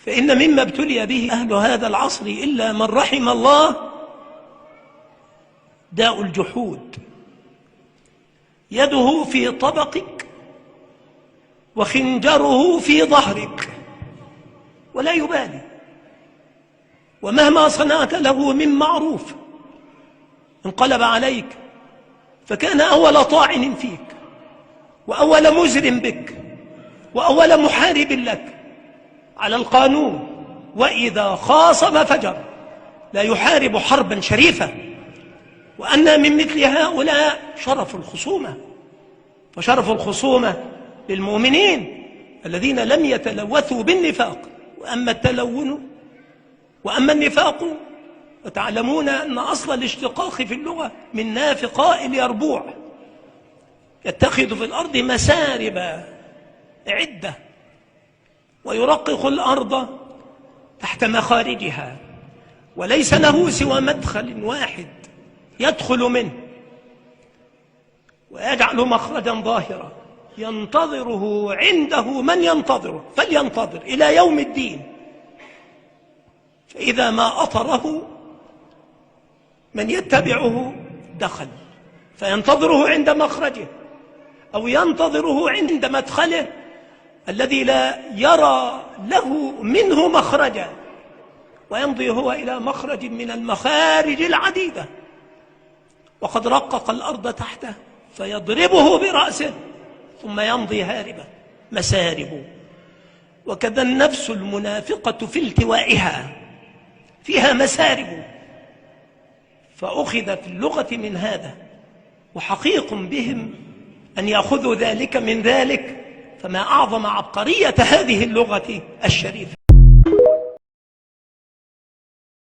فإن مما ابتلي به أهل هذا العصر إلا من رحم الله داء الجحود، يده في طبقك وخنجره في ظهرك ولا يبالي، ومهما صنعت له من معروف انقلب عليك، فكان أول طاعن فيك وأول مجرم بك وأول محارب لك على القانون. وإذا خاصم فجر، لا يحارب حربا شريفة. وأن من مثل هؤلاء شرف الخصومة، فشرف الخصومة للمؤمنين الذين لم يتلوثوا بالنفاق. وأما النفاق وتعلمون أن أصل الاشتقاق في اللغة من نافقاء يربوع، يتخذ في الأرض مسارب عدة ويرقق الأرض تحت مخارجها، وليس له سوى مدخل واحد يدخل منه ويجعل مخرجا ظاهرا ينتظره عنده من ينتظره، فلينتظر إلى يوم الدين. فإذا ما أطره من يتبعه دخل، فينتظره عند مخرجه أو ينتظره عند مدخله الذي لا يرى له منه مخرجا، ويمضي هو إلى مخرج من المخارج العديدة وقد رقق الأرض تحته فيضربه برأسه ثم يمضي هاربا. مسارب. وكذا النفس المنافقة في التوائها فيها مسارب، فأخذ في اللغة من هذا، وحقيق بهم أن يأخذوا ذلك من ذلك، فما أعظم عبقرية هذه اللغة الشريفة.